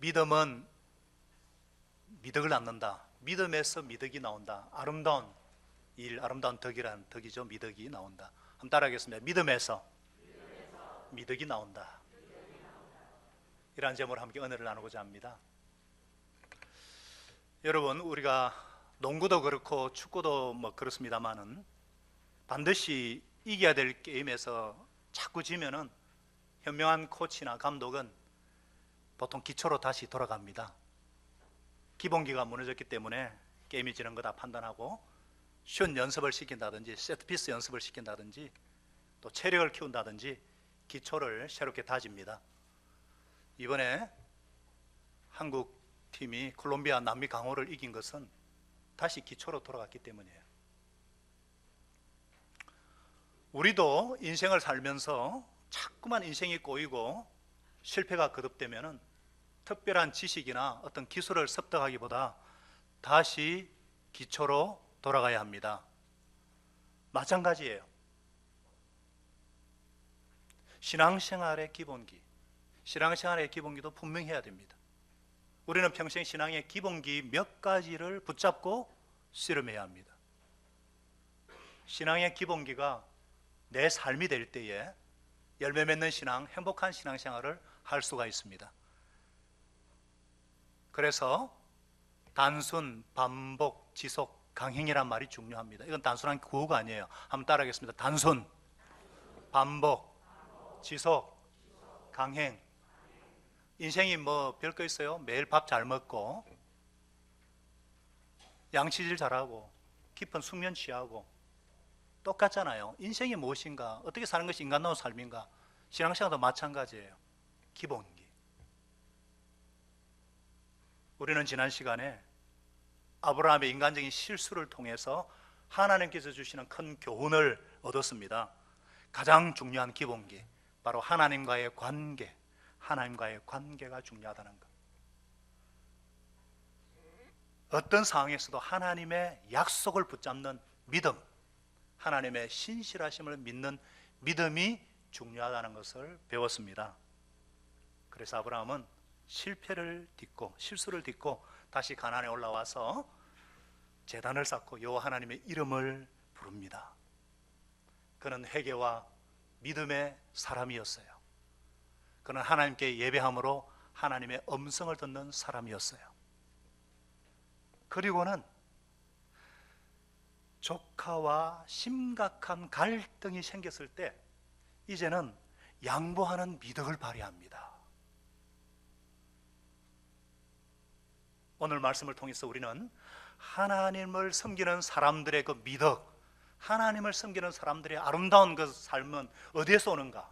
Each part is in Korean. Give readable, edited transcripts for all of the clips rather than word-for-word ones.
믿음은 미덕을 낳는다. 믿음에서 미덕이 나온다. 아름다운 일, 아름다운 덕이라는 덕이죠. 미덕이 나온다. 한번 따라하겠습니다. 믿음에서 미덕이 나온다. 이러한 제목으로 함께 은혜를 나누고자 합니다. 여러분, 우리가 농구도 그렇고 축구도 그렇습니다만은 반드시 이겨야 될 게임에서 자꾸 지면은 현명한 코치나 감독은 보통 기초로 다시 돌아갑니다. 기본기가 무너졌기 때문에 게임이 지는 거다 판단하고 슛 연습을 시킨다든지 세트피스 연습을 시킨다든지 또 체력을 키운다든지 기초를 새롭게 다집니다. 이번에 한국 팀이 콜롬비아 남미 강호를 이긴 것은 다시 기초로 돌아갔기 때문이에요. 우리도 인생을 살면서 자꾸만 인생이 꼬이고 실패가 거듭되면은 특별한 지식이나 어떤 기술을 습득하기보다 다시 기초로 돌아가야 합니다. 마찬가지예요. 신앙생활의 기본기, 신앙생활의 기본기도 분명히 해야 됩니다. 우리는 평생 신앙의 기본기 몇 가지를 붙잡고 씨름해야 합니다. 신앙의 기본기가 내 삶이 될 때에 열매 맺는 신앙, 행복한 신앙생활을 할 수가 있습니다. 그래서 단순, 반복, 지속, 강행이란 말이 중요합니다. 이건 단순한 구호가 아니에요. 한번 따라하겠습니다. 단순, 반복, 지속, 강행. 인생이 별거 있어요? 매일 밥 잘 먹고 양치질 잘하고 깊은 숙면 취하고 똑같잖아요. 인생이 무엇인가? 어떻게 사는 것이 인간다운 삶인가? 신앙생활도 마찬가지예요. 기본기. 우리는 지난 시간에 아브라함의 인간적인 실수를 통해서 하나님께서 주시는 큰 교훈을 얻었습니다. 가장 중요한 기본기, 바로 하나님과의 관계, 하나님과의 관계가 중요하다는 것. 어떤 상황에서도 하나님의 약속을 붙잡는 믿음, 하나님의 신실하심을 믿는 믿음이 중요하다는 것을 배웠습니다. 그래서 아브라함은 실패를 딛고 실수를 딛고 다시 가나안에 올라와서 제단을 쌓고 여호와 하나님의 이름을 부릅니다. 그는 회개와 믿음의 사람이었어요. 그는 하나님께 예배함으로 하나님의 음성을 듣는 사람이었어요. 그리고는 조카와 심각한 갈등이 생겼을 때 이제는 양보하는 미덕을 발휘합니다. 오늘 말씀을 통해서 우리는 하나님을 섬기는 사람들의 그 미덕, 하나님을 섬기는 사람들의 아름다운 그 삶은 어디에서 오는가?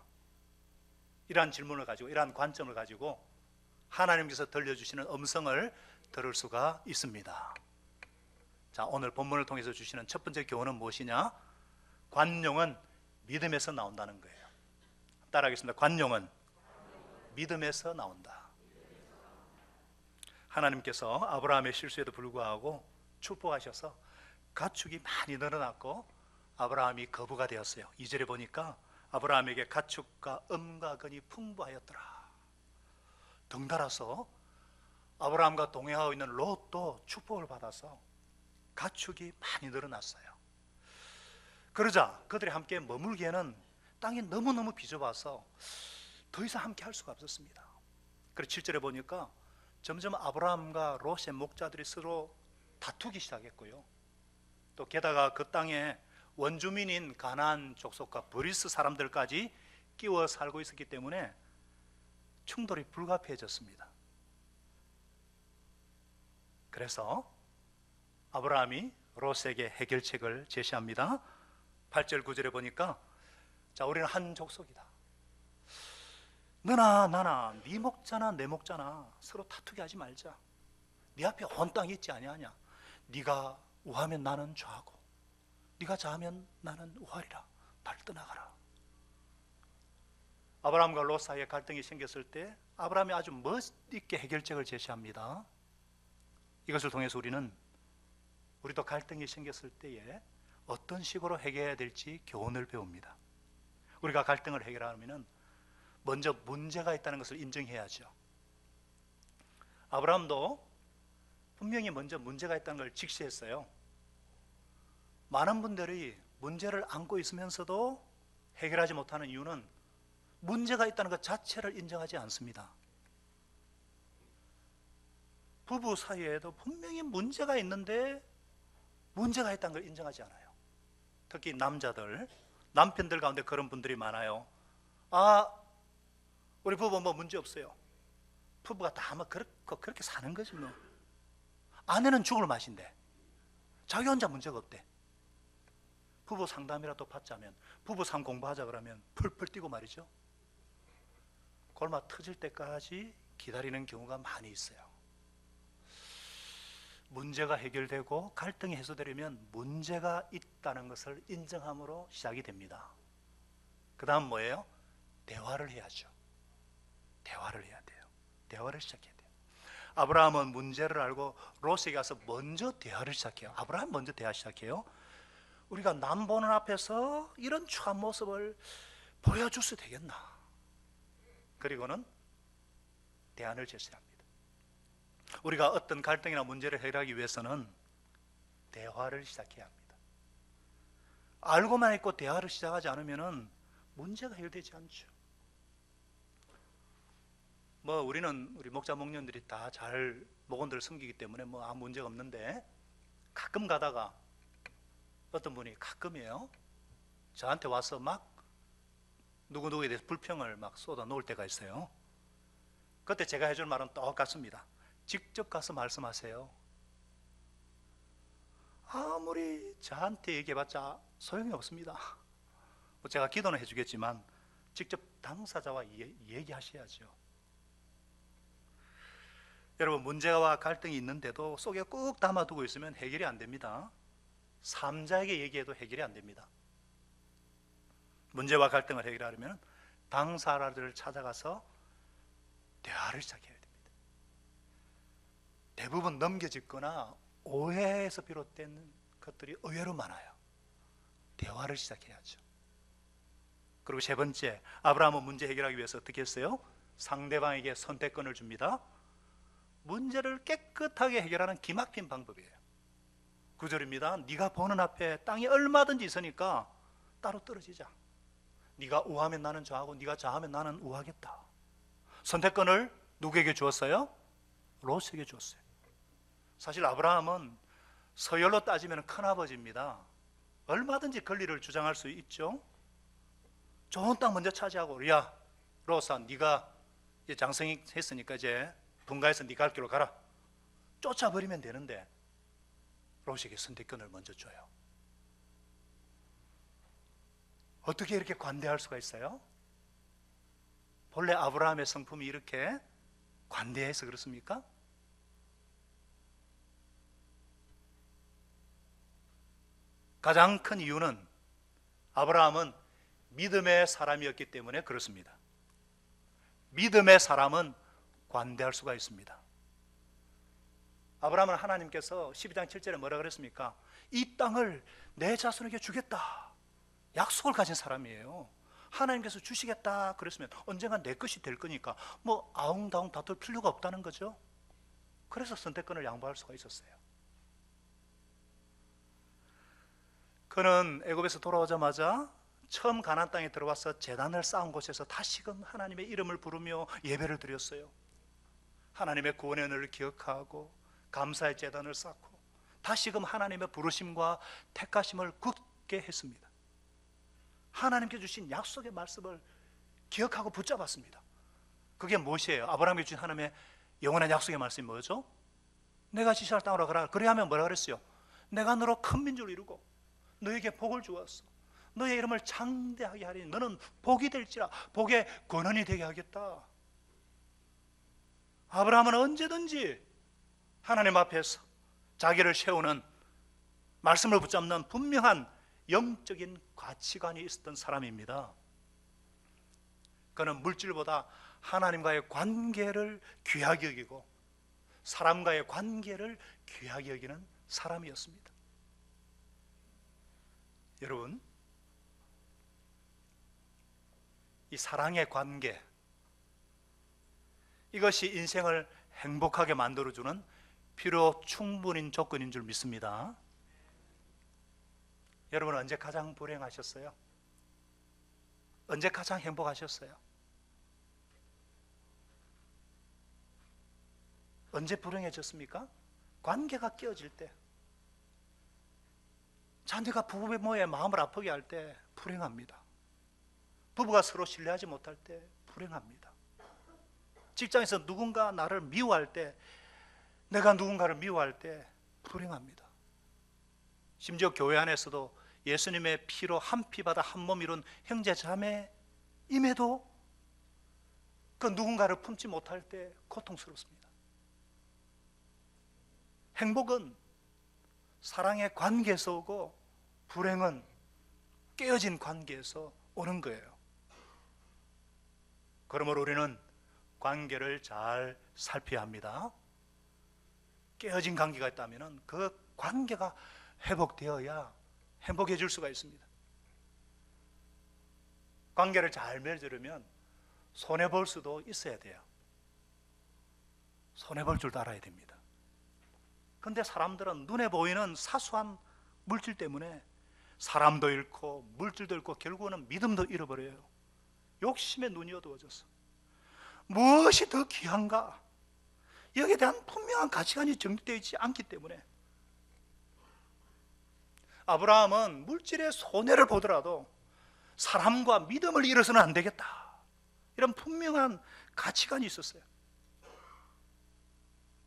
이러한 질문을 가지고, 이러한 관점을 가지고 하나님께서 들려주시는 음성을 들을 수가 있습니다. 자, 오늘 본문을 통해서 주시는 첫 번째 교훈은 무엇이냐? 관용은 믿음에서 나온다는 거예요. 따라하겠습니다. 관용은 믿음에서 나온다. 하나님께서 아브라함의 실수에도 불구하고 축복하셔서 가축이 많이 늘어났고 아브라함이 거부가 되었어요. 2절에 보니까 아브라함에게 가축과 음과 건이 풍부하였더라. 덩달아서 아브라함과 동행하고 있는 롯도 축복을 받아서 가축이 많이 늘어났어요. 그러자 그들이 함께 머물기에는 땅이 너무너무 비좁아서 더 이상 함께 할 수가 없었습니다. 그래서 7절에 보니까 점점 아브라함과 롯의 목자들이 서로 다투기 시작했고요. 또 게다가 그 땅에 원주민인 가나안 족속과 브리스 사람들까지 끼워 살고 있었기 때문에 충돌이 불가피해졌습니다. 그래서 아브라함이 롯에게 해결책을 제시합니다. 8절 9절에 보니까 자, 우리는 한 족속이다. 너나 나나 네 목자나 내 목자나 서로 다투게 하지 말자. 네 앞에 온 땅이 있지 아니하냐. 네가 우하면 나는 좌하고 네가 좌하면 나는 우하리라. 날 떠나가라. 아브라함과 롯 사이에 갈등이 생겼을 때 아브라함이 아주 멋있게 해결책을 제시합니다. 이것을 통해서 우리도 갈등이 생겼을 때에 어떤 식으로 해결해야 될지 교훈을 배웁니다. 우리가 갈등을 해결하려면 먼저 문제가 있다는 것을 인정해야죠. 아브라함도 분명히 먼저 문제가 있다는 걸 직시했어요. 많은 분들이 문제를 안고 있으면서도 해결하지 못하는 이유는 문제가 있다는 것 자체를 인정하지 않습니다. 부부 사이에도 분명히 문제가 있는데 문제가 있다는 걸 인정하지 않아요. 특히 남편들 가운데 그런 분들이 많아요. 우리 부부 뭐 문제 없어요. 부부가 다 아마 그렇게 사는 거지 뭐. 아내는 죽을 맛인데 자기 혼자 문제가 없대. 부부 상담이라도 받자면, 부부 삶 공부하자 그러면 펄펄 뛰고 말이죠. 골마 터질 때까지 기다리는 경우가 많이 있어요. 문제가 해결되고 갈등이 해소되려면 문제가 있다는 것을 인정함으로 시작이 됩니다. 그 다음 뭐예요? 대화를 해야죠. 대화를 해야 돼요. 대화를 시작해야 돼요. 아브라함은 문제를 알고 롯에게 가서 먼저 대화를 시작해요. 아브라함 먼저 대화 시작해요. 우리가 남 보는 앞에서 이런 추한 모습을 보여줘서 되겠나? 그리고는 대안을 제시합니다. 우리가 어떤 갈등이나 문제를 해결하기 위해서는 대화를 시작해야 합니다. 알고만 있고 대화를 시작하지 않으면 문제가 해결되지 않죠. 우리 목자 목년들이 다 잘 목원들을 섬기기 때문에 아무 문제가 없는데, 가끔 가다가 어떤 분이 가끔이에요, 저한테 와서 막 누구누구에 대해서 불평을 막 쏟아 놓을 때가 있어요. 그때 제가 해줄 말은 똑같습니다. 직접 가서 말씀하세요. 아무리 저한테 얘기해봤자 소용이 없습니다. 제가 기도는 해주겠지만 직접 당사자와 얘기하셔야죠. 여러분, 문제와 갈등이 있는데도 속에 꾹 담아두고 있으면 해결이 안 됩니다. 삼자에게 얘기해도 해결이 안 됩니다. 문제와 갈등을 해결하려면 당사자를 찾아가서 대화를 시작해야 됩니다. 대부분 넘겨짚거나 오해에서 비롯된 것들이 의외로 많아요. 대화를 시작해야죠. 그리고 세 번째, 아브라함은 문제 해결하기 위해서 어떻게 했어요? 상대방에게 선택권을 줍니다. 문제를 깨끗하게 해결하는 기막힌 방법이에요. 9절입니다. 네가 보는 앞에 땅이 얼마든지 있으니까 따로 떨어지자. 네가 우하면 나는 좌하고 네가 좌하면 나는 우하겠다. 선택권을 누구에게 주었어요? 롯에게 주었어요. 사실 아브라함은 서열로 따지면 큰아버지입니다. 얼마든지 권리를 주장할 수 있죠. 좋은 땅 먼저 차지하고, 야 롯아, 네가 이제 장성이 했으니까 이제 분가해서 네 갈 길로 가라, 쫓아버리면 되는데 롯에게 선택권을 먼저 줘요. 어떻게 이렇게 관대할 수가 있어요? 본래 아브라함의 성품이 이렇게 관대해서 그렇습니까? 가장 큰 이유는 아브라함은 믿음의 사람이었기 때문에 그렇습니다. 믿음의 사람은 관대할 수가 있습니다. 아브라함은 하나님께서 12장 7절에 뭐라 그랬습니까? 이 땅을 내 자손에게 주겠다 약속을 가진 사람이에요. 하나님께서 주시겠다 그랬으면 언젠가 내 것이 될 거니까 아웅다웅 다툴 필요가 없다는 거죠. 그래서 선택권을 양보할 수가 있었어요. 그는 애굽에서 돌아오자마자 처음 가나안 땅에 들어와서 제단을 쌓은 곳에서 다시금 하나님의 이름을 부르며 예배를 드렸어요. 하나님의 구원의 은혜를 기억하고 감사의 제단을 쌓고 다시금 하나님의 부르심과 택하심을 굳게 했습니다. 하나님께 주신 약속의 말씀을 기억하고 붙잡았습니다. 그게 무엇이에요? 아브라함에게 주신 하나님의 영원한 약속의 말씀이 뭐죠? 내가 지시할 땅으로 가라. 그래야하면 뭐라 그랬어요? 내가 너로 큰 민족을 이루고 너에게 복을 주었어. 너의 이름을 창대하게 하리니 너는 복이 될지라 복의 권원이 되게 하겠다. 아브라함은 언제든지 하나님 앞에서 자기를 세우는, 말씀을 붙잡는 분명한 영적인 가치관이 있었던 사람입니다. 그는 물질보다 하나님과의 관계를 귀하게 여기고 사람과의 관계를 귀하게 여기는 사람이었습니다. 여러분, 이 사랑의 관계, 이것이 인생을 행복하게 만들어주는 필요 충분인 조건인 줄 믿습니다. 여러분, 언제 가장 불행하셨어요? 언제 가장 행복하셨어요? 언제 불행해졌습니까? 관계가 깨어질 때, 자녀가 부부모의 마음을 아프게 할 때 불행합니다. 부부가 서로 신뢰하지 못할 때 불행합니다. 직장에서 누군가 나를 미워할 때, 내가 누군가를 미워할 때 불행합니다. 심지어 교회 안에서도 예수님의 피로 한 피 받아 한 몸 이룬 형제 자매임에도 그 누군가를 품지 못할 때 고통스럽습니다. 행복은 사랑의 관계에서 오고 불행은 깨어진 관계에서 오는 거예요. 그러므로 우리는 관계를 잘 살펴야 합니다. 깨어진 관계가 있다면 그 관계가 회복되어야 행복해질 수가 있습니다. 관계를 잘 맺으려면 손해볼 수도 있어야 돼요. 손해볼 줄도 알아야 됩니다. 그런데 사람들은 눈에 보이는 사소한 물질 때문에 사람도 잃고 물질도 잃고 결국은 믿음도 잃어버려요. 욕심에 눈이 어두워졌어. 무엇이 더 귀한가? 여기에 대한 분명한 가치관이 정립되어 있지 않기 때문에 아브라함은 물질의 손해를 보더라도 사람과 믿음을 잃어서는 안 되겠다, 이런 분명한 가치관이 있었어요.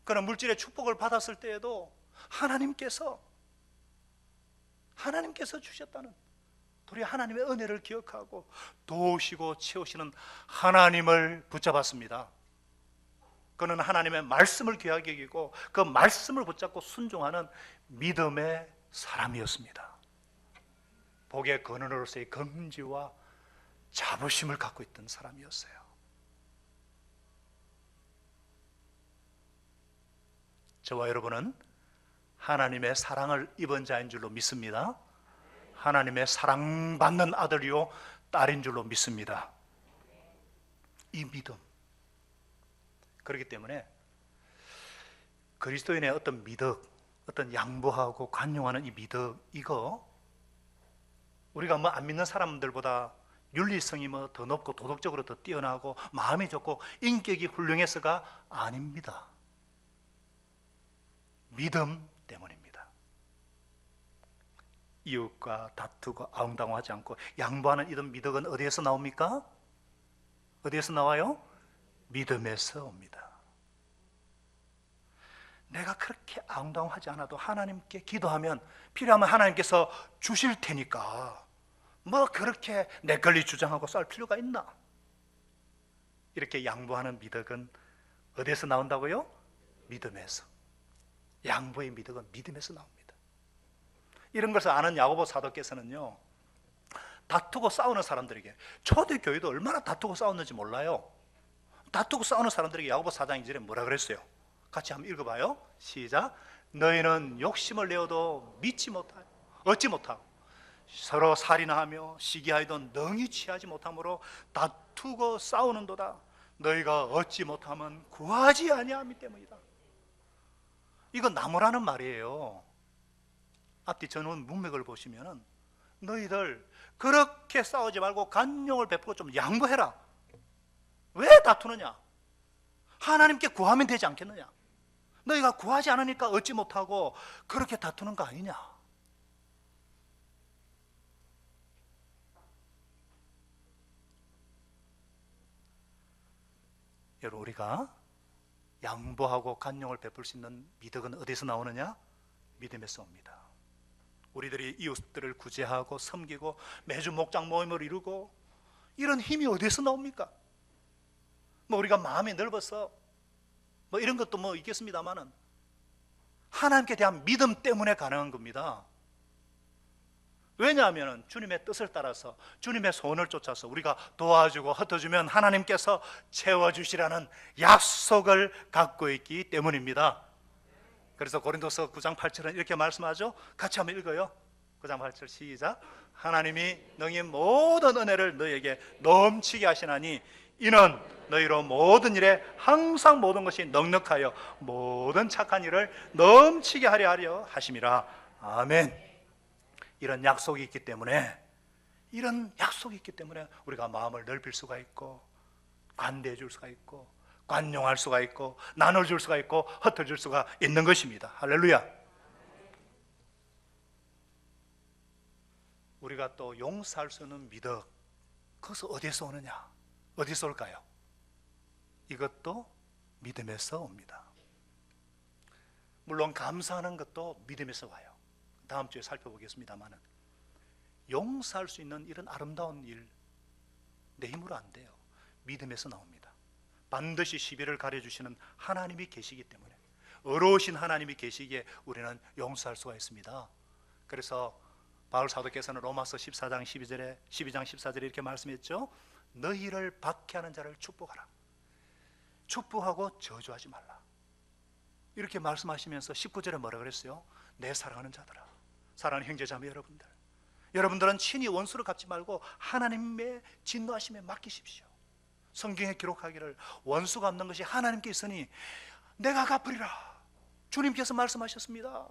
그런 물질의 축복을 받았을 때에도 하나님께서 주셨다는, 우리 하나님의 은혜를 기억하고 도우시고 채우시는 하나님을 붙잡았습니다. 그는 하나님의 말씀을 귀하게 여기고 그 말씀을 붙잡고 순종하는 믿음의 사람이었습니다. 복의 근원으로서의 긍지와 자부심을 갖고 있던 사람이었어요. 저와 여러분은 하나님의 사랑을 입은 자인 줄로 믿습니다. 하나님의 사랑받는 아들이요 딸인 줄로 믿습니다. 이 믿음, 그렇기 때문에 그리스도인의 어떤 미덕, 어떤 양보하고 관용하는 이 미덕, 이거 우리가 뭐 안 믿는 사람들보다 윤리성이 뭐 더 높고 도덕적으로 더 뛰어나고 마음이 좋고 인격이 훌륭해서가 아닙니다. 믿음 때문입니다. 이웃과 다투고 아웅다웅하지 않고 양보하는 이런 미덕은 어디에서 나옵니까? 어디에서 나와요? 믿음에서 옵니다. 내가 그렇게 아웅다웅하지 않아도 하나님께 기도하면 필요하면 하나님께서 주실 테니까 뭐 그렇게 내 권리 주장하고 싸울 필요가 있나? 이렇게 양보하는 미덕은 어디에서 나온다고요? 믿음에서. 양보의 미덕은 믿음에서 나옵니다. 이런 것을 아는 야고보 사도께서는요, 다투고 싸우는 사람들에게, 초대교회도 얼마나 다투고 싸웠는지 몰라요. 다투고 싸우는 사람들에게 야고보 4장 2절에 뭐라 그랬어요? 같이 한번 읽어봐요. 시작. 너희는 욕심을 내어도 얻지 못하고 서로 살인하며 시기하여도 능히 취하지 못함으로 다투고 싸우는도다. 너희가 얻지 못하면 구하지 아니하기 때문이다. 이거 나무라는 말이에요. 앞뒤 전원 문맥을 보시면 너희들 그렇게 싸우지 말고 간용을 베풀고 좀 양보해라. 왜 다투느냐? 하나님께 구하면 되지 않겠느냐? 너희가 구하지 않으니까 얻지 못하고 그렇게 다투는 거 아니냐? 여러분, 우리가 양보하고 간용을 베풀 수 있는 미덕은 어디서 나오느냐? 믿음에서 옵니다. 우리들이 이웃들을 구제하고 섬기고 매주 목장 모임을 이루고 이런 힘이 어디서 나옵니까? 뭐 우리가 마음이 넓어서 뭐 이런 것도 뭐 있겠습니다만은 하나님께 대한 믿음 때문에 가능한 겁니다. 왜냐하면 주님의 뜻을 따라서 주님의 소원을 쫓아서 우리가 도와주고 흩어주면 하나님께서 채워주시라는 약속을 갖고 있기 때문입니다. 그래서 고린도서 9장 8절은 이렇게 말씀하죠. 같이 한번 읽어요. 9장 8절 시작. 하나님이 능히 모든 은혜를 너에게 넘치게 하시나니 이는 너희로 모든 일에 항상 모든 것이 넉넉하여 모든 착한 일을 넘치게 하려 하심이라. 아멘. 이런 약속이 있기 때문에 우리가 마음을 넓힐 수가 있고, 관대해 줄 수가 있고, 관용할 수가 있고, 나눠줄 수가 있고, 흩어줄 수가 있는 것입니다. 할렐루야. 우리가 또 용서할 수 있는 미덕, 그것은 어디에서 오느냐? 어디서 올까요? 이것도 믿음에서 옵니다. 물론 감사하는 것도 믿음에서 와요. 다음 주에 살펴보겠습니다만, 용서할 수 있는 이런 아름다운 일, 내 힘으로 안 돼요. 믿음에서 나옵니다. 반드시 시비를 가려주시는 하나님이 계시기 때문에, 어려우신 하나님이 계시기에 우리는 용서할 수가 있습니다. 그래서 바울 사도께서는 로마서 14장 12장 14절에 이렇게 말씀했죠. 너희를 박해하는 자를 축복하라. 축복하고 저주하지 말라. 이렇게 말씀하시면서 19절에 뭐라 그랬어요? 내 사랑하는 자들아, 사랑하는 형제자매 여러분들, 여러분들은 친히 원수를 갚지 말고 하나님의 진노하심에 맡기십시오. 성경에 기록하기를 원수 갚는 것이 하나님께 있으니 내가 갚으리라. 주님께서 말씀하셨습니다.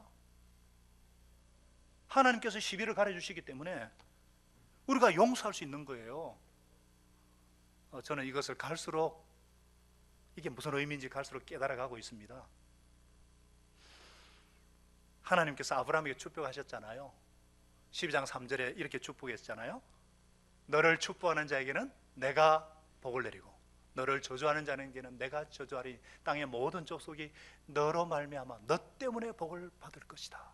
하나님께서 시비를 가려주시기 때문에 우리가 용서할 수 있는 거예요. 저는 이것을 갈수록, 이게 무슨 의미인지 갈수록 깨달아가고 있습니다. 하나님께서 아브라함에게 축복하셨잖아요. 12장 3절에 이렇게 축복했잖아요. 너를 축복하는 자에게는 내가 복을 내리고 너를 저주하는 자에게는 내가 저주하리. 땅의 모든 족속이 너로 말미암아 너 때문에 복을 받을 것이다.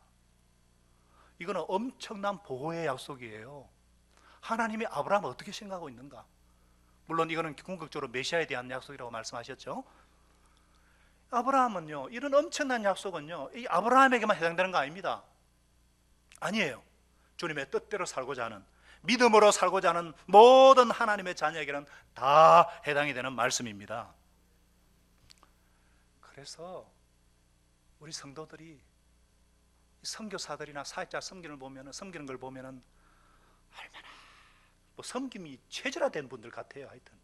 이거는 엄청난 보호의 약속이에요. 하나님이 아브라함을 어떻게 생각하고 있는가? 물론 이거는 궁극적으로 메시아에 대한 약속이라고 말씀하셨죠. 아브라함은요, 이런 엄청난 약속은요, 이 아브라함에게만 해당되는 거 아닙니다. 아니에요. 주님의 뜻대로 살고자 하는, 믿음으로 살고자 하는 모든 하나님의 자녀에게는 다 해당이 되는 말씀입니다. 그래서 우리 성도들이 선교사들이나 사역자 섬기는 걸 보면은 얼마나 섬김이 체질화된 분들 같아요. 하여튼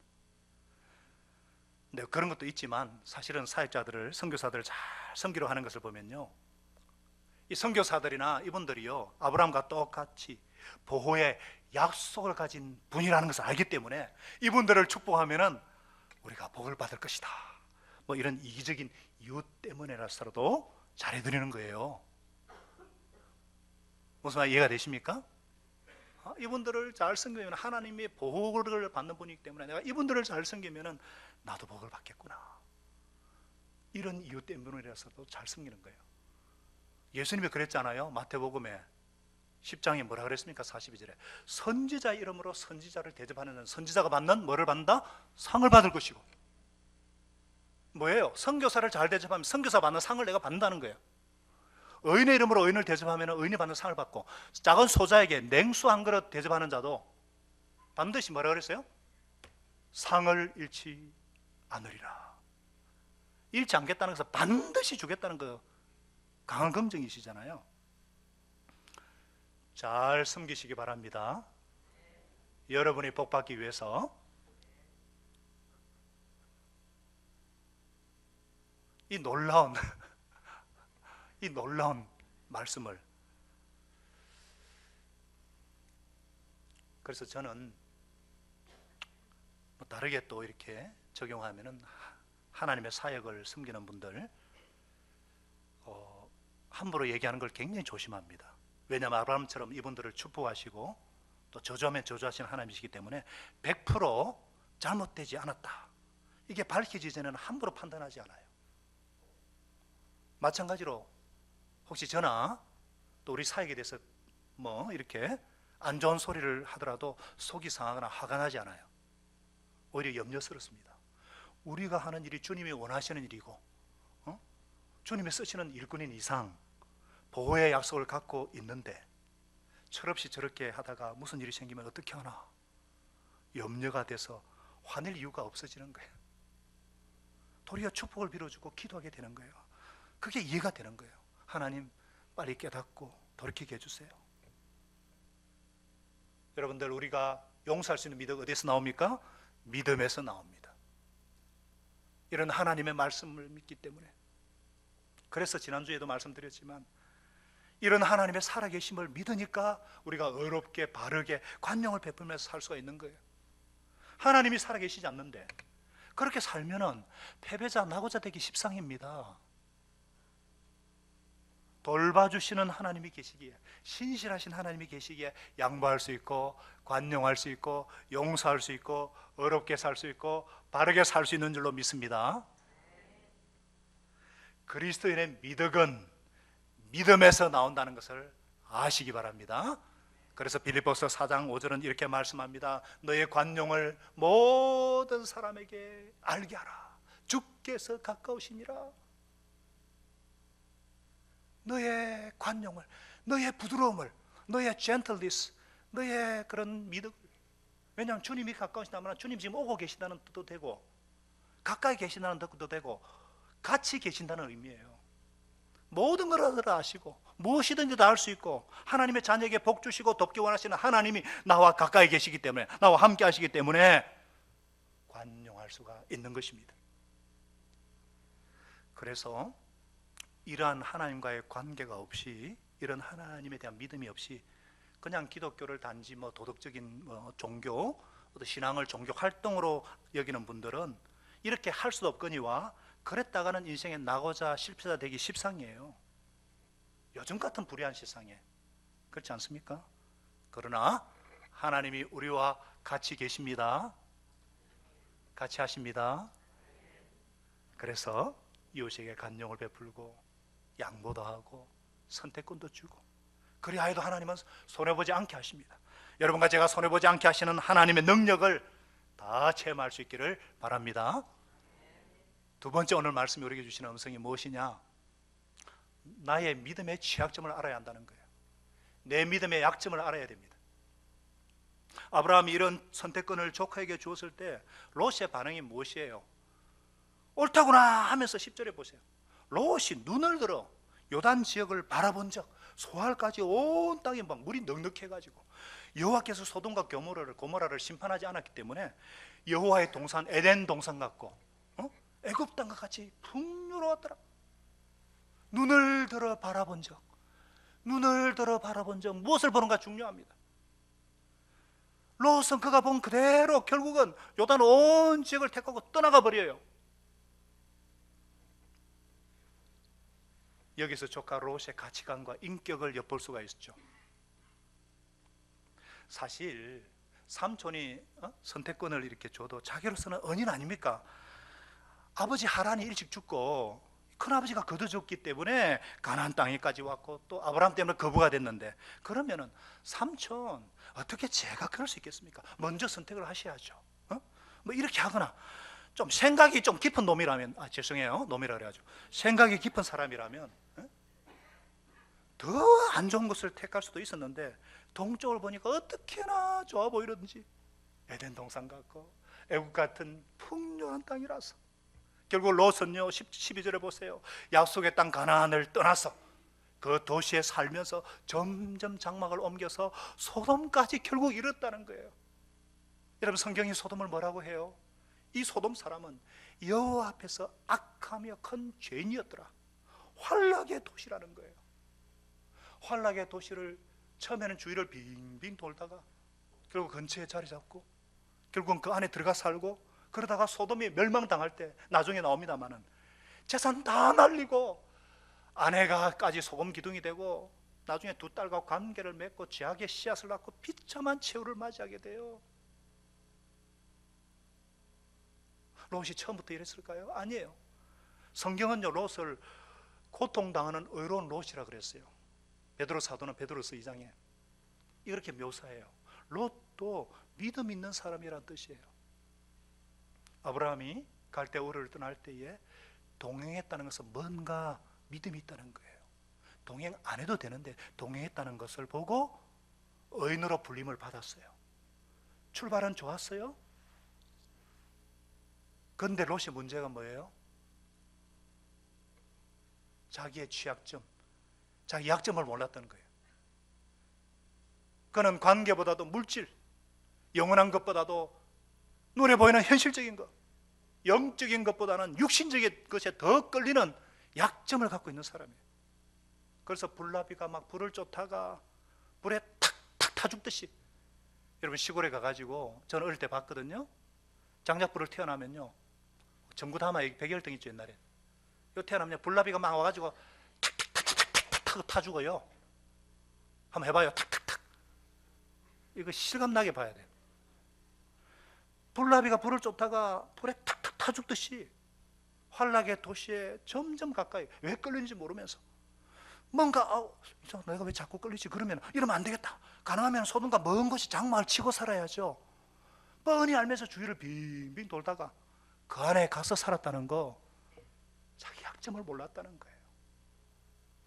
네, 그런 것도 있지만 사실은 사역자들을, 선교사들을 잘 섬기려 하는 것을 보면요, 이 선교사들이나 이분들이요, 아브라함과 똑같이 보호의 약속을 가진 분이라는 것을 알기 때문에 이분들을 축복하면은 우리가 복을 받을 것이다, 뭐 이런 이기적인 이유 때문에라서라도 잘해드리는 거예요. 무슨 말 이해가 되십니까? 이분들을 잘 섬기면 하나님의 보호를 받는 분이기 때문에 내가 이분들을 잘 섬기면 나도 복을 받겠구나, 이런 이유 때문이라서도 잘 섬기는 거예요. 예수님이 그랬잖아요. 마태복음에 10장에 뭐라 그랬습니까? 42절에 선지자 이름으로 선지자를 대접하는 선지자가 받는 뭐를 받는다? 상을 받을 것이고. 뭐예요? 선교사를 잘 대접하면 선교사 받는 상을 내가 받는다는 거예요. 의인의 이름으로 의인을 대접하면 의인이 받는 상을 받고, 작은 소자에게 냉수 한 그릇 대접하는 자도 반드시 뭐라 그랬어요? 상을 잃지 않으리라. 잃지 않겠다는 것은 반드시 주겠다는 거, 강한 검증이시잖아요. 잘 섬기시기 바랍니다. 여러분이 복 받기 위해서. 이 놀라운 말씀을, 그래서 저는 다르게 또 이렇게 적용하면은 하나님의 사역을 섬기는 분들 함부로 얘기하는 걸 굉장히 조심합니다. 왜냐하면 아브라함처럼 이분들을 축복하시고 또 저주하면 저주하시는 하나님이시기 때문에 100% 잘못되지 않았다, 이게 밝혀지기 전에는 함부로 판단하지 않아요. 마찬가지로 혹시 저나 또 우리 사역에 대해서 뭐 이렇게 안 좋은 소리를 하더라도 속이 상하거나 화가 나지 않아요. 오히려 염려스럽습니다. 우리가 하는 일이 주님이 원하시는 일이고 주님이 쓰시는 일꾼인 이상 보호의 약속을 갖고 있는데 철없이 저렇게 하다가 무슨 일이 생기면 어떻게 하나 염려가 돼서 화낼 이유가 없어지는 거예요. 도리어 축복을 빌어주고 기도하게 되는 거예요. 그게 이해가 되는 거예요. 하나님 빨리 깨닫고 돌이키게 해주세요. 여러분들, 우리가 용서할 수 있는 미덕 어디서 나옵니까? 믿음에서 나옵니다. 이런 하나님의 말씀을 믿기 때문에. 그래서 지난주에도 말씀드렸지만 이런 하나님의 살아계심을 믿으니까 우리가 의롭게 바르게 관용을 베풀면서 살 수가 있는 거예요. 하나님이 살아계시지 않는데 그렇게 살면은 패배자 낙오자 되기 십상입니다. 돌봐주시는 하나님이 계시기에, 신실하신 하나님이 계시기에 양보할 수 있고 관용할 수 있고 용서할 수 있고 의롭게 살 수 있고 바르게 살 수 있는 줄로 믿습니다. 그리스도인의 미덕은 믿음에서 나온다는 것을 아시기 바랍니다. 그래서 빌립보서 4장 5절은 이렇게 말씀합니다. 너의 관용을 모든 사람에게 알게 하라. 주께서 가까우시니라. 너의 관용을, 너의 부드러움을, 너의 gentleness, 너의 그런 믿음을. 왜냐하면 주님이 가까우시다면 주님 지금 오고 계신다는 뜻도 되고 가까이 계신다는 뜻도 되고 같이 계신다는 의미예요. 모든 걸 다 아시고 무엇이든지 다 할 수 있고 하나님의 자녀에게 복 주시고 돕기 원하시는 하나님이 나와 가까이 계시기 때문에, 나와 함께 하시기 때문에 관용할 수가 있는 것입니다. 그래서 이러한 하나님과의 관계가 없이, 이런 하나님에 대한 믿음이 없이 그냥 기독교를 단지 도덕적인 종교, 신앙을 종교 활동으로 여기는 분들은 이렇게 할 수도 없거니와 그랬다가는 인생의 낙오자 실패자 되기 십상이에요. 요즘 같은 불의한 세상에. 그렇지 않습니까? 그러나 하나님이 우리와 같이 계십니다. 같이 하십니다. 그래서 이웃에게 관용을 베풀고 양보도 하고 선택권도 주고, 그리하여도 하나님은 손해보지 않게 하십니다. 여러분과 제가 손해보지 않게 하시는 하나님의 능력을 다 체험할 수 있기를 바랍니다. 두 번째, 오늘 말씀이 우리에게 주시는 음성이 무엇이냐? 나의 믿음의 취약점을 알아야 한다는 거예요. 내 믿음의 약점을 알아야 됩니다. 아브라함이 이런 선택권을 조카에게 주었을 때 롯의 반응이 무엇이에요? 옳다구나 하면서 10절에 보세요. 롯이 눈을 들어 요단 지역을 바라본 적, 소알까지 온 땅에 막 물이 넉넉해가지고 여호와께서 소돔과 고모라를 심판하지 않았기 때문에 여호와의 동산 에덴 동산 같고 애굽 땅과 같이 풍요로웠더라. 눈을 들어 바라본 적, 눈을 들어 바라본 적, 무엇을 보는가 중요합니다. 롯은 그가 본 그대로 결국은 요단 온 지역을 택하고 떠나가 버려요. 여기서 조카 롯의 가치관과 인격을 엿볼 수가 있죠. 사실 삼촌이 선택권을 이렇게 줘도 자기로서는 은인 아닙니까? 아버지 하란이 일찍 죽고 큰아버지가 거둬줬기 때문에 가나안 땅에까지 왔고 또 아브라함 때문에 거부가 됐는데, 그러면은 삼촌 어떻게 제가 그럴 수 있겠습니까? 먼저 선택을 하셔야죠. 이렇게 하거나 좀 생각이 좀 깊은 놈이라면, 죄송해요, 놈이라 그래가지고 생각이 깊은 사람이라면 더 안 좋은 것을 택할 수도 있었는데 동쪽을 보니까 어떻게나 좋아 보이던지 에덴 동산 같고 애국 같은 풍요한 땅이라서 결국 롯은요, 12절에 보세요. 약속의 땅 가나안을 떠나서 그 도시에 살면서 점점 장막을 옮겨서 소돔까지 결국 이뤘다는 거예요. 여러분, 성경이 소돔을 뭐라고 해요? 이 소돔 사람은 여호와 앞에서 악하며 큰 죄인이었더라. 환락의 도시라는 거예요. 환락의 도시를 처음에는 주위를 빙빙 돌다가 결국 근처에 자리 잡고 결국은 그 안에 들어가 살고, 그러다가 소돔이 멸망당할 때 나중에 나옵니다마는 재산 다 날리고 아내가까지 소금 기둥이 되고 나중에 두 딸과 관계를 맺고 죄악의 씨앗을 낳고 비참한 최후를 맞이하게 돼요. 롯이 처음부터 이랬을까요? 아니에요. 성경은요, 롯을 고통당하는 의로운 롯이라 그랬어요. 베드로 사도는 베드로서 2장에 이렇게 묘사해요. 롯도 믿음 있는 사람이란 뜻이에요. 아브라함이 갈대우르를 떠날 때에 동행했다는 것은 뭔가 믿음이 있다는 거예요. 동행 안 해도 되는데 동행했다는 것을 보고 의인으로 불림을 받았어요. 출발은 좋았어요. 그런데 롯의 문제가 뭐예요? 자기의 취약점, 자기 약점을 몰랐던 거예요. 그는 관계보다도 물질, 영원한 것보다도 눈에 보이는 현실적인 것, 영적인 것보다는 육신적인 것에 더 끌리는 약점을 갖고 있는 사람이에요. 그래서 불나비가 막 불을 쫓다가 불에 탁탁 타 죽듯이, 여러분 시골에 가가지고 저는 어릴 때 봤거든요. 장작불을 태어나면요, 전구다마 100열등 있죠 옛날에. 이거 태어나면 불나비가 막 와가지고 탁탁탁탁탁 타 죽어요. 한번 해봐요. 탁탁탁. 이거 실감나게 봐야 돼요. 불나비가 불을 쫓다가 불에 탁탁 타 죽듯이 환락의 도시에 점점 가까이, 왜 끌리는지 모르면서 뭔가 내가 왜 자꾸 끌리지? 그러면 이러면 안 되겠다. 가능하면 소돔과 먼 곳이 장막을 치고 살아야죠. 뻔히 알면서 주위를 빙빙 돌다가 그 안에 가서 살았다는 거, 자기 약점을 몰랐다는 거예요.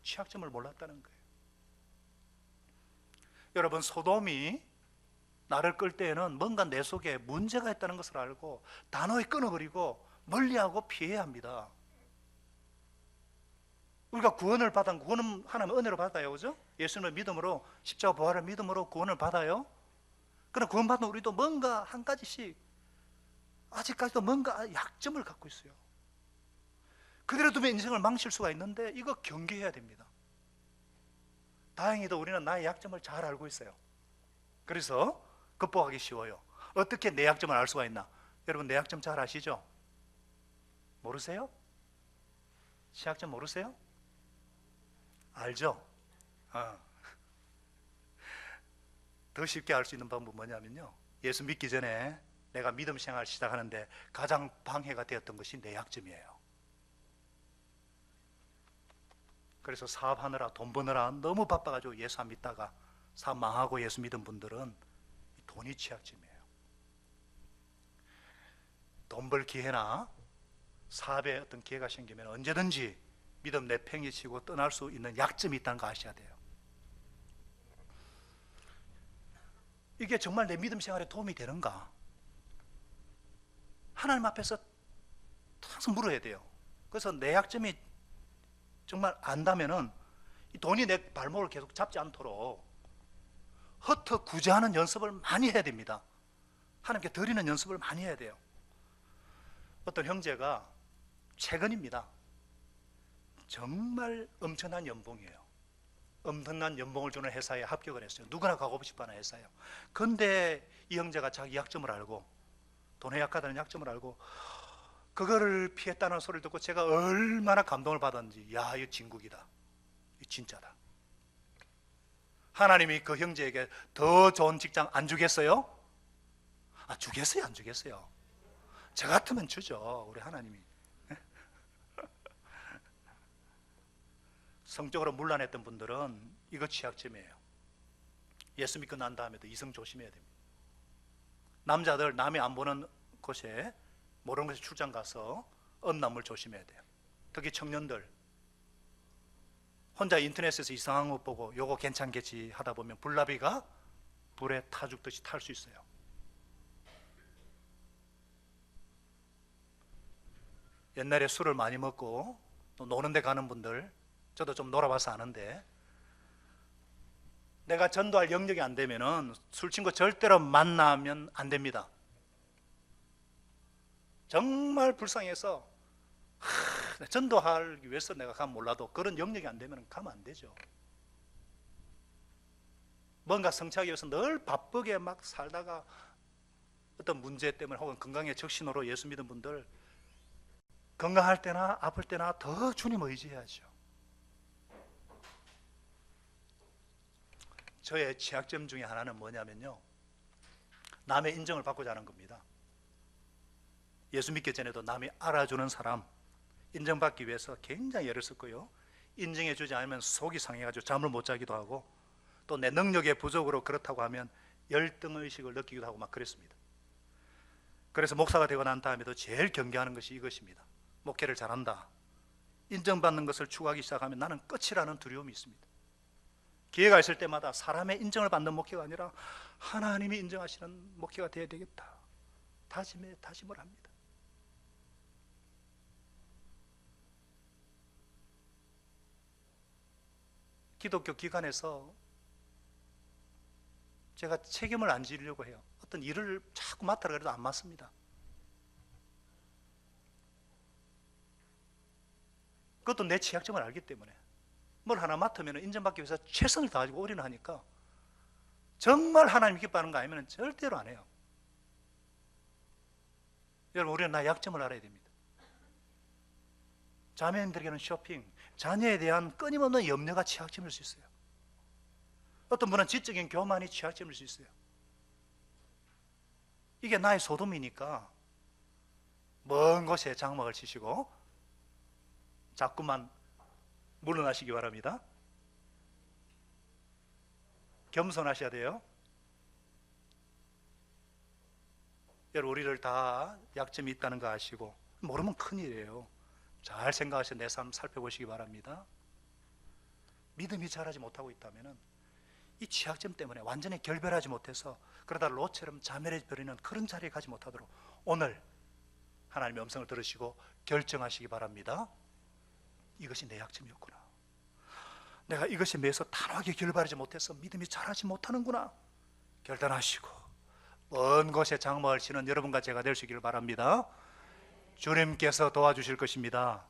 취약점을 몰랐다는 거예요. 여러분, 소돔이 나를 끌 때에는 뭔가 내 속에 문제가 있다는 것을 알고 단호히 끊어버리고 멀리하고 피해야 합니다. 우리가 구원을 받은, 구원은 하나님의 은혜로 받아요, 그죠? 예수님의 믿음으로, 십자가 부활의 믿음으로 구원을 받아요. 그러나 구원받은 우리도 뭔가 한 가지씩 아직까지도 뭔가 약점을 갖고 있어요. 그대로 두면 인생을 망칠 수가 있는데 이거 경계해야 됩니다. 다행히도 우리는 나의 약점을 잘 알고 있어요. 그래서 극복하기 쉬워요. 어떻게 내 약점을 알 수가 있나? 여러분, 내 약점 잘 아시죠? 모르세요? 취약점 모르세요? 알죠? 더 쉽게 알 수 있는 방법은 뭐냐면요, 예수 믿기 전에 내가 믿음 생활 시작하는데 가장 방해가 되었던 것이 내 약점이에요. 그래서 사업하느라, 돈 버느라 너무 바빠가지고 예수 안 믿다가 사업 망하고 예수 믿은 분들은 돈이 취약점이에요. 돈 벌 기회나 사업에 어떤 기회가 생기면 언제든지 믿음 내팽개치고 떠날 수 있는 약점이 있다는 거 아셔야 돼요. 이게 정말 내 믿음 생활에 도움이 되는가? 하나님 앞에서 항상 물어야 돼요. 그래서 내 약점이 정말 안다면은 이 돈이 내 발목을 계속 잡지 않도록 허터 구제하는 연습을 많이 해야 됩니다. 하나님께 드리는 연습을 많이 해야 돼요. 어떤 형제가 최근입니다, 정말 엄청난 연봉이에요. 엄청난 연봉을 주는 회사에 합격을 했어요. 누구나 가고 싶어하는 회사예요. 그런데 이 형제가 자기 약점을 알고, 돈에 약하다는 약점을 알고 그거를 피했다는 소리를 듣고 제가 얼마나 감동을 받았는지, 야, 이거 진국이다, 이거 진짜다. 하나님이 그 형제에게 더 좋은 직장 안 주겠어요? 주겠어요, 안 주겠어요? 저 같으면 주죠, 우리 하나님이. 성적으로 문란했던 분들은 이거 취약점이에요. 예수 믿고 난 다음에도 이성 조심해야 됩니다. 남자들 남이 안 보는 곳에, 모르는 곳에 출장 가서 음란물 조심해야 돼요. 특히 청년들, 혼자 인터넷에서 이상한 거 보고 요거 괜찮겠지 하다 보면 불나비가 불에 타 죽듯이 탈 수 있어요. 옛날에 술을 많이 먹고 또 노는 데 가는 분들, 저도 좀 놀아봐서 아는데, 내가 전도할 영역이 안 되면은 술 친구 절대로 만나면 안 됩니다. 정말 불쌍해서 전도하기 위해서 내가 가면 몰라도 그런 영역이 안 되면 가면 안 되죠. 뭔가 성취하기 위해서 늘 바쁘게 막 살다가 어떤 문제 때문에 혹은 건강의 적신호로 예수 믿은 분들, 건강할 때나 아플 때나 더 주님 의지해야죠. 저의 취약점 중에 하나는 뭐냐면요, 남의 인정을 받고자 하는 겁니다. 예수 믿기 전에도 남이 알아주는 사람, 인정받기 위해서 굉장히 애를 썼고요, 인정해 주지 않으면 속이 상해가지고 잠을 못 자기도 하고, 또 내 능력의 부족으로 그렇다고 하면 열등의식을 느끼기도 하고 막 그랬습니다. 그래서 목사가 되고 난 다음에도 제일 경계하는 것이 이것입니다. 목회를 잘한다, 인정받는 것을 추구하기 시작하면 나는 끝이라는 두려움이 있습니다. 기회가 있을 때마다 사람의 인정을 받는 목회가 아니라 하나님이 인정하시는 목회가 되어야 되겠다, 다짐을 합니다. 기독교 기관에서 제가 책임을 안 지려고 해요. 어떤 일을 자꾸 맡으라 그래도 안 맡습니다. 그것도 내 취약점을 알기 때문에 뭘 하나 맡으면 인정받기 위해서 최선을 다하고 올인하니까 정말 하나님 기뻐하는 거 아니면 절대로 안 해요. 여러분, 우리는 나의 약점을 알아야 됩니다. 자매님들에게는 쇼핑, 자녀에 대한 끊임없는 염려가 취약점일 수 있어요. 어떤 분은 지적인 교만이 취약점일 수 있어요. 이게 나의 소돔이니까 먼 곳에 장막을 치시고 자꾸만 물러나시기 바랍니다. 겸손하셔야 돼요. 여러분, 우리를 다 약점이 있다는 거 아시고 모르면 큰일이에요. 잘 생각하셔서 내 삶 살펴보시기 바랍니다. 믿음이 자라지 못하고 있다면 이 취약점 때문에 완전히 결별하지 못해서 그러다 롯처럼 자멸해 버리는 그런 자리에 가지 못하도록 오늘 하나님의 음성을 들으시고 결정하시기 바랍니다. 이것이 내 약점이었구나. 내가 이것에 매여서 단호하게 결별하지 못해서 믿음이 자라지 못하는구나. 결단하시고 먼 곳에 장막을 치는 여러분과 제가 될 수 있기를 바랍니다. 주님께서 도와주실 것입니다.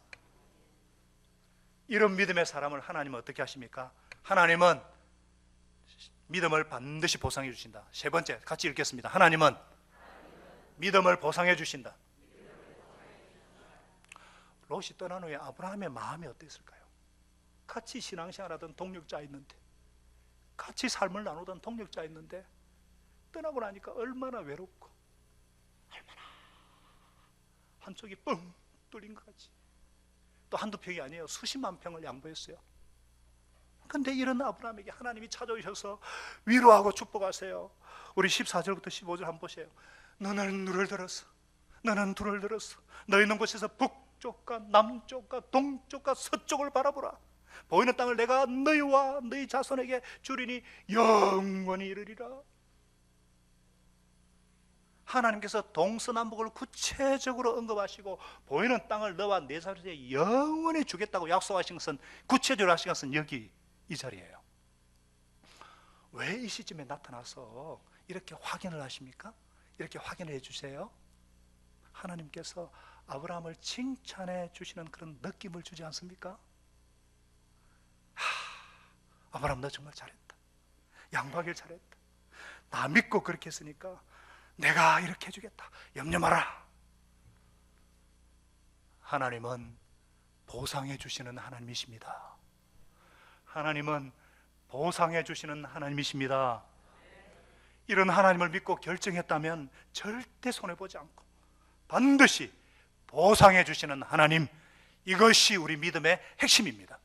이런 믿음의 사람을 하나님은 어떻게 하십니까? 하나님은 믿음을 반드시 보상해 주신다. 세 번째, 같이 읽겠습니다. 하나님은 믿음을 보상해 주신다. 롯이 떠난 후에 아브라함의 마음이 어땠을까요? 같이 신앙생활하던 동력자 있는데, 같이 삶을 나누던 동력자 있는데 떠나고 나니까 얼마나 외롭고 얼마나 한쪽이 뻥 뚫린 것 같지. 또 한두 평이 아니에요. 수십만 평을 양보했어요. 근데 이런 아브라함에게 하나님이 찾아오셔서 위로하고 축복하세요. 우리 14절부터 15절 한번 보세요. 너는 눈을 들었어. 너는 둘을 들었어. 너희 있는 곳에서 북쪽과 남쪽과 동쪽과 서쪽을 바라보라. 보이는 땅을 내가 너희와 너희 자손에게 주리니 영원히 이르리라. 하나님께서 동서남북을 구체적으로 언급하시고 보이는 땅을 너와 내 자손에게 영원히 주겠다고 약속하신 것은, 구체적으로 하신 것은 여기 이 자리예요. 왜 이 시점에 나타나서 이렇게 확인을 하십니까? 이렇게 확인을 해주세요. 하나님께서 아브라함을 칭찬해 주시는 그런 느낌을 주지 않습니까? 아브라함, 너 정말 잘했다. 양보하길 잘했다. 나 믿고 그렇게 했으니까 내가 이렇게 해주겠다. 염려 마라. 하나님은 보상해 주시는 하나님이십니다. 하나님은 보상해 주시는 하나님이십니다. 이런 하나님을 믿고 결정했다면 절대 손해보지 않고 반드시 보상해 주시는 하나님, 이것이 우리 믿음의 핵심입니다.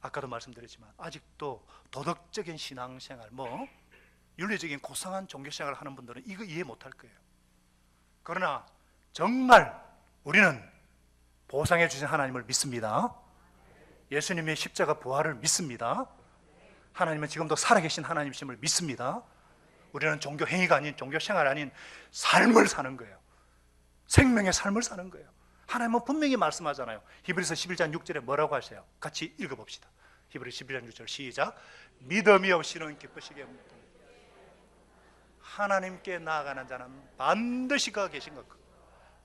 아까도 말씀드렸지만 아직도 도덕적인 신앙생활, 윤리적인 고상한 종교생활을 하는 분들은 이거 이해 못할 거예요. 그러나 정말 우리는 보상해 주신 하나님을 믿습니다. 예수님의 십자가 부활을 믿습니다. 하나님은 지금도 살아계신 하나님이심을 믿습니다. 우리는 종교 행위가 아닌, 종교 생활 아닌 삶을 사는 거예요. 생명의 삶을 사는 거예요. 하나님은 분명히 말씀하잖아요. 히브리서 11장 6절에 뭐라고 하세요? 같이 읽어봅시다. 히브리 11장 6절 시작. 믿음이 없이는 기쁘시게 없다. 하나님께 나아가는 자는 반드시 그가 계신 것,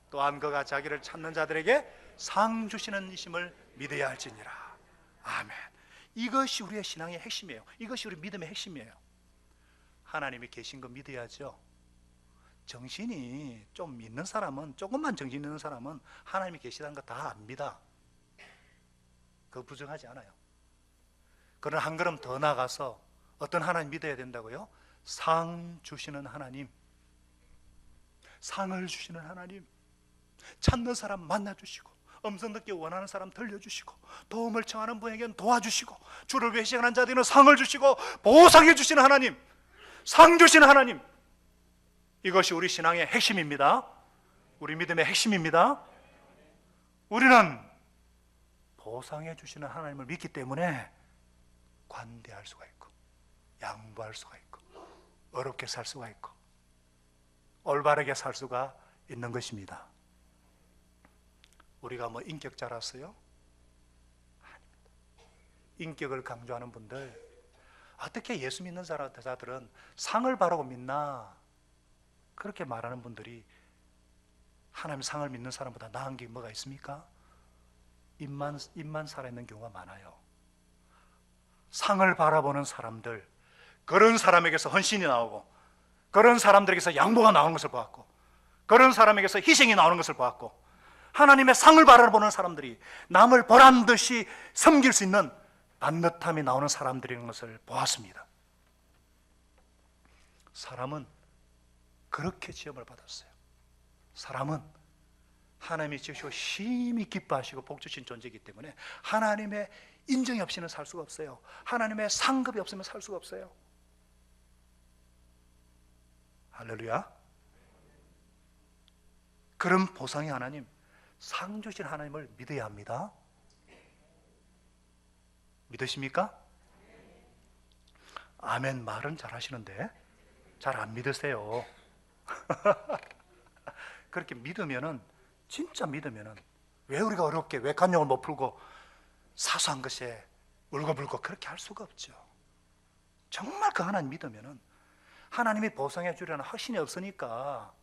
또한 그가 자기를 찾는 자들에게 상 주시는 이심을 믿어야 할지니라. 아멘. 이것이 우리의 신앙의 핵심이에요. 이것이 우리 믿음의 핵심이에요. 하나님이 계신 거 믿어야죠. 정신이 좀 있는 사람은, 조금만 정신 있는 사람은 하나님이 계시다는 거 다 압니다. 그거 부정하지 않아요. 그러나 한 걸음 더 나가서 어떤 하나님 믿어야 된다고요? 상 주시는 하나님, 상을 주시는 하나님, 찾는 사람 만나주시고 음성 듣기 원하는 사람 들려주시고 도움을 청하는 분에게는 도와주시고 주를 위해 희생하는 자들에게는 상을 주시고 보상해 주시는 하나님, 상 주시는 하나님, 이것이 우리 신앙의 핵심입니다. 우리 믿음의 핵심입니다. 우리는 보상해 주시는 하나님을 믿기 때문에 관대할 수가 있고 양보할 수가 있고 어렵게 살 수가 있고 올바르게 살 수가 있는 것입니다. 우리가 인격자라서요? 아닙니다. 인격을 강조하는 분들, 어떻게 예수 믿는 자들은 상을 바라고 믿나? 그렇게 말하는 분들이 하나님 상을 믿는 사람보다 나은 게 뭐가 있습니까? 입만 살아있는 경우가 많아요. 상을 바라보는 사람들, 그런 사람에게서 헌신이 나오고, 그런 사람들에게서 양보가 나오는 것을 보았고, 그런 사람에게서 희생이 나오는 것을 보았고, 하나님의 상을 바라보는 사람들이 남을 보란 듯이 섬길 수 있는 반듯함이 나오는 사람들인 것을 보았습니다. 사람은 그렇게 지음을 받았어요. 사람은 하나님이 지으시고 심히 기뻐하시고 복 주신 존재이기 때문에 하나님의 인정이 없이는 살 수가 없어요. 하나님의 상급이 없으면 살 수가 없어요. 할렐루야. 그런 보상의 하나님, 상 주신 하나님을 믿어야 합니다. 믿으십니까? 아멘 말은 잘 하시는데 잘 안 믿으세요. 그렇게 믿으면은, 진짜 믿으면은, 왜 우리가 어렵게 왜 간용을 못 풀고 사소한 것에 울고불고 그렇게 할 수가 없죠. 정말 그 하나님 믿으면은 하나님이 보상해 주려는 확신이 없으니까.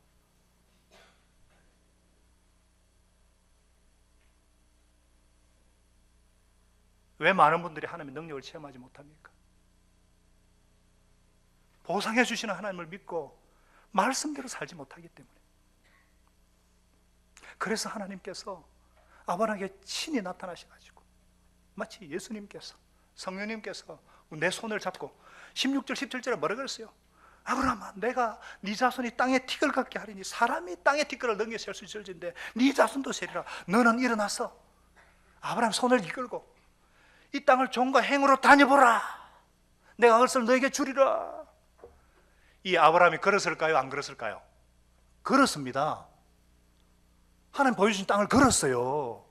왜 많은 분들이 하나님의 능력을 체험하지 못합니까? 보상해 주시는 하나님을 믿고 말씀대로 살지 못하기 때문에. 그래서 하나님께서 아브라함에게 친히 나타나셔가지고 마치 예수님께서, 성령님께서 내 손을 잡고 16절 17절에 뭐라 그랬어요? 아브라함아, 내가 네 자손이 땅에 티끌 같게 하리니 사람이 땅에 티끌을 넘겨 셀 수 있을진데 네 자손도 세리라. 너는 일어나서 아브라함 손을 이끌고 이 땅을 종과 행으로 다녀보라. 내가 그것을 너에게 주리라. 이 아브라함이 걸었을까요? 안 걸었을까요? 걸었습니다. 하나님 보여주신 땅을 걸었어요.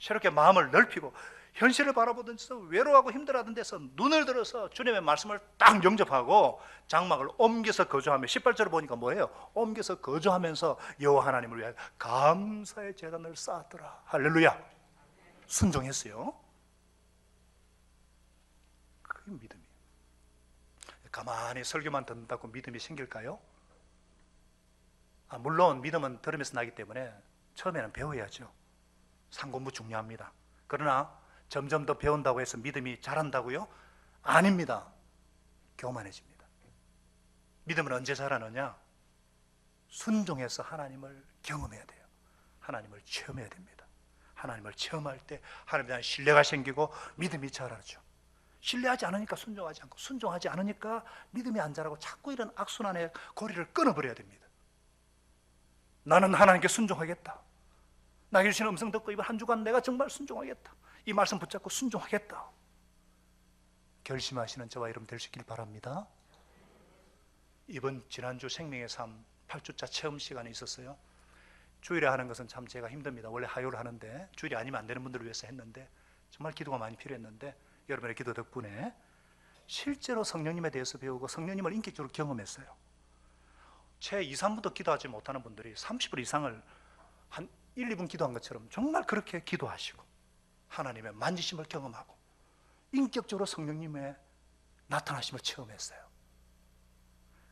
새롭게 마음을 넓히고 현실을 바라보던 데서 외로워하고 힘들어하던 데서 눈을 들어서 주님의 말씀을 딱 영접하고 장막을 옮겨서 거주하며 18절을 보니까 뭐예요? 옮겨서 거주하면서 여호와 하나님을 위하여 감사의 제단을 쌓았더라. 할렐루야. 순종했어요. 그게 믿음이에요. 가만히 설교만 듣는다고 믿음이 생길까요? 물론 믿음은 들으면서 나기 때문에 처음에는 배워야죠. 상공부 중요합니다. 그러나 점점 더 배운다고 해서 믿음이 자란다고요? 아닙니다. 교만해집니다. 믿음은 언제 자라느냐? 순종해서 하나님을 경험해야 돼요. 하나님을 체험해야 됩니다. 하나님을 체험할 때 하나님에 대한 신뢰가 생기고 믿음이 자라죠. 신뢰하지 않으니까 순종하지 않고, 순종하지 않으니까 믿음이 안 자라고 자꾸 이런 악순환의 고리를 끊어버려야 됩니다. 나는 하나님께 순종하겠다. 나에게 주신 음성 듣고 이번 한 주간 내가 정말 순종하겠다. 이 말씀 붙잡고 순종하겠다. 결심하시는 저와 여러분 될 수 있길 바랍니다. 이번 지난주 생명의 삶 8주차 체험 시간이 있었어요. 주일에 하는 것은 참 제가 힘듭니다. 원래 화요일 하는데 주일이 아니면 안 되는 분들을 위해서 했는데 정말 기도가 많이 필요했는데 여러분의 기도 덕분에 실제로 성령님에 대해서 배우고 성령님을 인격적으로 경험했어요. 채 2, 3분도 기도하지 못하는 분들이 30분 이상을 한 1, 2분 기도한 것처럼 정말 그렇게 기도하시고 하나님의 만지심을 경험하고 인격적으로 성령님의 나타나심을 체험했어요.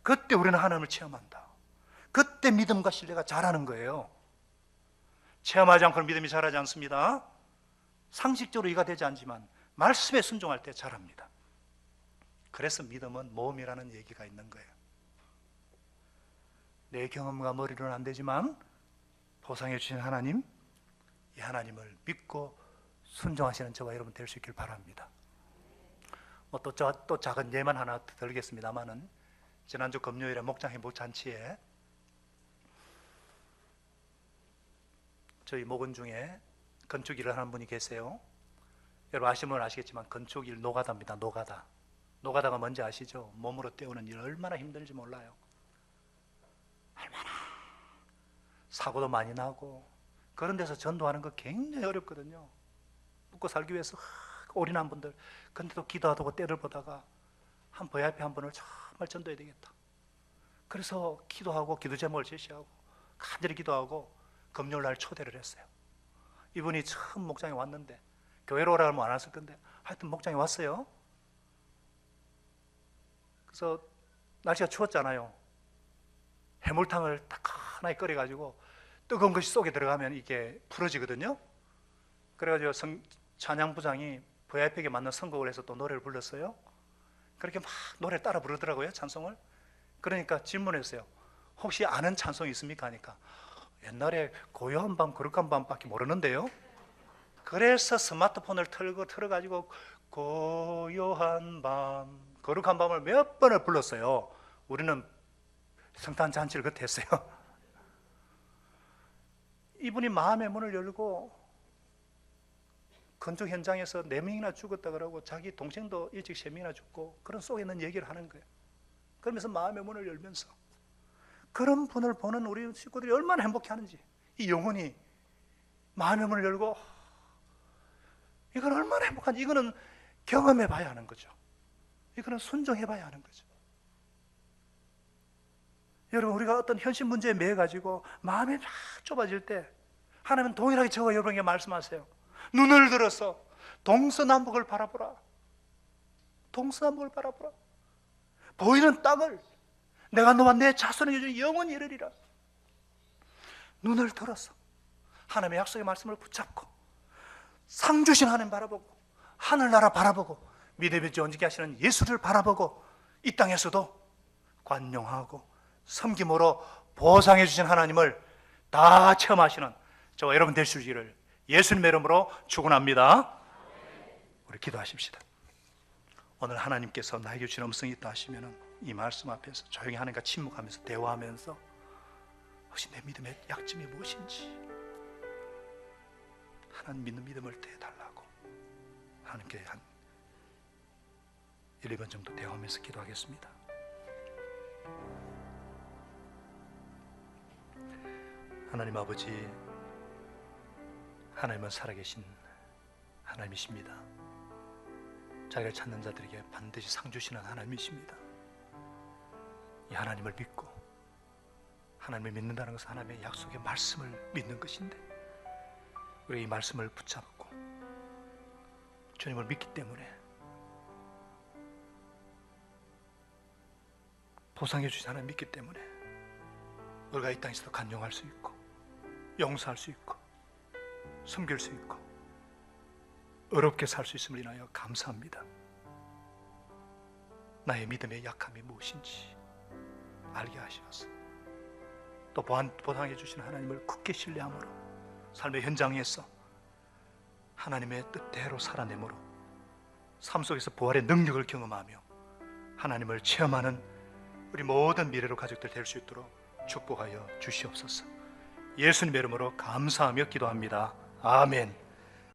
그때 우리는 하나님을 체험한다. 그때 믿음과 신뢰가 자라는 거예요. 체험하지 않고는 믿음이 자라지 않습니다. 상식적으로 이해가 되지 않지만 말씀에 순종할 때 자랍니다. 그래서 믿음은 모험이라는 얘기가 있는 거예요. 내 경험과 머리로는 안 되지만 보상해 주신 하나님, 이 하나님을 믿고 순종하시는 저와 여러분 될 수 있길 바랍니다. 또 작은 예만 하나 드리겠습니다만은 지난주 금요일에 목장 행복 잔치에 저희 목원 중에 건축 일을 하는 분이 계세요. 여러분 아시는 분은 아시겠지만 건축 일 노가다입니다. 노가다가 뭔지 아시죠? 몸으로 때우는 일 얼마나 힘든지 몰라요. 얼마나 사고도 많이 나고 그런 데서 전도하는 거 굉장히 어렵거든요. 먹고 살기 위해서 올인한 분들, 근데도 기도하고 때를 보다가 한 VIP 한 분을 정말 전도해야 되겠다. 그래서 기도하고 기도 제목을 제시하고 간절히 기도하고 금요일 날 초대를 했어요. 이분이 처음 목장에 왔는데 교회로 오라면 안 왔을 건데 하여튼 목장에 왔어요. 그래서 날씨가 추웠잖아요. 해물탕을 따끈하게 끓여가지고 뜨거운 것이 속에 들어가면 이게 풀어지거든요. 그래가지고 찬양부장이 VIP에게 맞는 선곡을 해서 또 노래를 불렀어요. 그렇게 막 노래를 따라 부르더라고요, 찬송을. 그러니까 질문했어요. 혹시 아는 찬송이 있습니까? 하니까 옛날에 고요한 밤 거룩한 밤밖에 모르는데요. 그래서 스마트폰을 틀어가지고 고요한 밤 거룩한 밤을 몇 번을 불렀어요. 우리는 성탄 잔치를 그때 했어요. 이분이 마음의 문을 열고 건축 현장에서 4명이나 죽었다 그러고 자기 동생도 일찍 3명이나 죽고 그런 속에 있는 얘기를 하는 거예요. 그러면서 마음의 문을 열면서 그런 분을 보는 우리 식구들이 얼마나 행복해하는지, 이 영혼이 마음의 문을 열고 이건 얼마나 행복한지, 이거는 경험해 봐야 하는 거죠. 이거는 순종해 봐야 하는 거죠. 여러분, 우리가 어떤 현실 문제에 매여 가지고 마음이 막 좁아질 때 하나님은 동일하게 저와 여러분에게 말씀하세요. 눈을 들어서 동서남북을 바라보라. 동서남북을 바라보라. 보이는 땅을 내가 너와 내 자손에게 준 영원히 이르리라. 눈을 들어서 하나님의 약속의 말씀을 붙잡고 상 주신 하나님 바라보고 하늘나라 바라보고 믿음의 존재케 하시는 예수를 바라보고 이 땅에서도 관용하고 섬김으로 보상해 주신 하나님을 다 체험하시는 저와 여러분 될 수 있기를 예수님의 이름으로 축원합니다. 우리 기도하십시다. 오늘 하나님께서 나에게 주신 음성이 있다 하시면 이 말씀 앞에서 조용히 하나님과 침묵하면서 대화하면서 혹시 내 믿음의 약점이 무엇인지 하나님 믿는 믿음을 대해달라고 하나님께 한 1, 2번 정도 대화하면서 기도하겠습니다. 하나님 아버지, 하나님은 살아계신 하나님이십니다. 자기를 찾는 자들에게 반드시 상 주시는 하나님이십니다. 이 하나님을 믿고 하나님을 믿는다는 것은 하나님의 약속의 말씀을 믿는 것인데 우리가 이 말씀을 붙잡고 주님을 믿기 때문에 보상해 주신 하나님 믿기 때문에 우리가 이 땅에서도 간용할 수 있고 용서할 수 있고 섬길 수 있고 어렵게 살 수 있음을 인하여 감사합니다. 나의 믿음의 약함이 무엇인지 알게 하시옵소서. 또 보상해 주신 하나님을 굳게 신뢰함으로 삶의 현장에서 하나님의 뜻대로 살아내므로 삶 속에서 부활의 능력을 경험하며 하나님을 체험하는 우리 모든 미래로 가족들 될 수 있도록 축복하여 주시옵소서. 예수님의 이름으로 감사하며 기도합니다. 아멘.